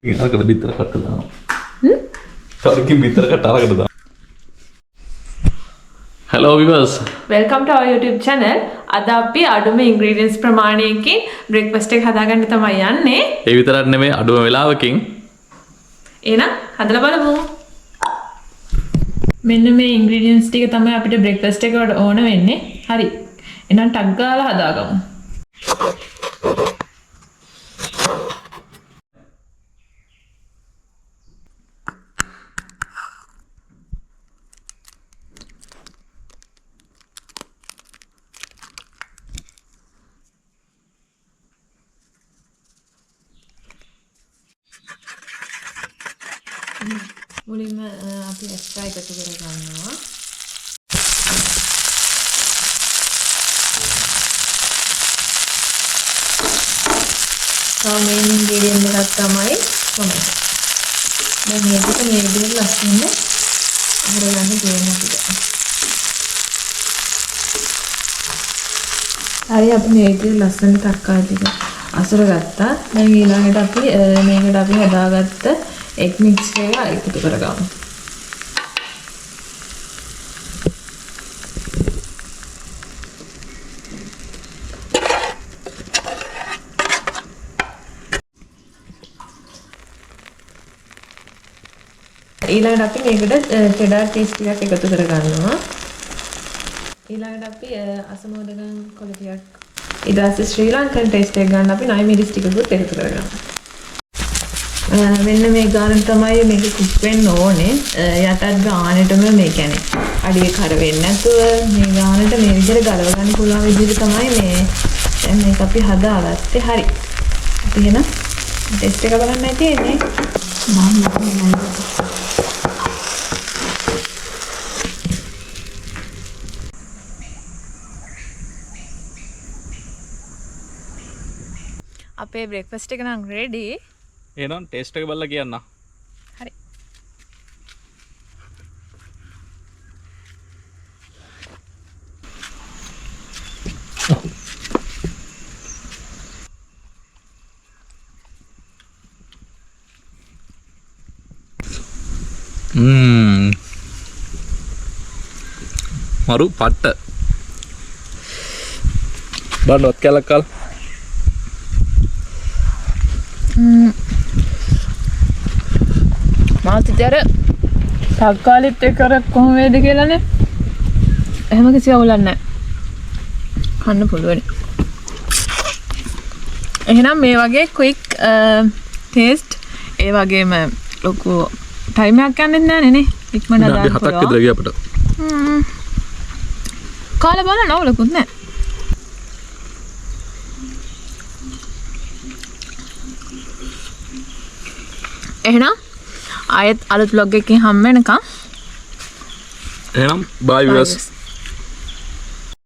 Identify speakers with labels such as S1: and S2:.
S1: අරකට බිත්තර කට්ට දානවා. තවකින් බිත්තර කට්ට අරකට දානවා. Hello viewers.
S2: Welcome to our YouTube channel. අද අපි අඩුම ingredients ප්‍රමාණයකින් breakfast එක හදාගන්න තමයි යන්නේ.
S1: ඒ විතරක් නෙමෙයි අඩුම වෙලාවකින්.
S2: එහෙනම් හදලා බලමු. මෙන්න මේ ingredients ටික තමයි අපිට breakfast එකට ඕන වෙන්නේ. හරි. එහෙනම් ටක් ගාලා හදාගමු. මුලින්ම අපි එක්ස්ට්‍රා එකතු කරගන්නවා. මේන් ඉන්ග්‍රීඩියන්ට් එකක් තමයි ටොමැටෝ. දැන් මේකට මේ විදිහට ලස්සනට අරගන්න තියෙනවා ටික. හරි අපි මේ විදිහට ලස්සනට තක්කාලි ටික අසුර ගත්තා. දැන් ඊළඟට අපි මේකට අපි හදාගත්ත egg mixture එක එකතු කරගමු. ඊළඟට අපි මේකට cheddar cheese ටිකක් එකතු කරගන්නවා. ඊළඟට අපි අසමෝදගම් කොළ ටිකක් ඊට පස්සේ ශ්‍රී ලංකන් ටේස්ට් එක ගන්න අපි නයි මිරිස් ටිකකුත් එකතු කරගන්නවා. මෙන්න මේ ගානට තමයි මේක කුක් වෙන්න ඕනේ. යටත් ගානටම මේ කියන්නේ අඩිය කර වෙන්නේ නැතුව මේ ගානට මේ විදිහට ගලව ගන්න පුළුවන් විදිහට තමයි මේ දැන් මේක අපි හදාගත්තේ. හරි. අපි එහෙනම් ටෙස්ට් එක බලන්නයි තියෙන්නේ. අපේ බ්‍රේක්ෆාස්ට් එක නම් රෙඩි.
S1: එහෙනම් ටේස්ට් එක බලලා කියන්න.
S2: හරි.
S1: මරු පට්ට. බලවත් කැලක්කල්.
S2: මාතිතර තක්කාලිත් එක්ක අර කොහොම වේද කියලානේ. එහෙම කිසි අවුලක් නැහැ. කන්න පුළුවන්. එහෙනම් මේ වගේ ක්වික් ටේස්ට් ඒ වගේම ලොකු ටයිම් එකක් යන්නේ නැහැ නේ. ඉක්මනට දාන්න පුළුවන්. 7ක් විතර ගියා අපිට. කාලා බලන්න අවුලකුත් නැහැ. එහෙනම් ආයෙත් අලුත් vlog එකකින් හම්බ වෙනකම්
S1: එහෙනම් bye viewers.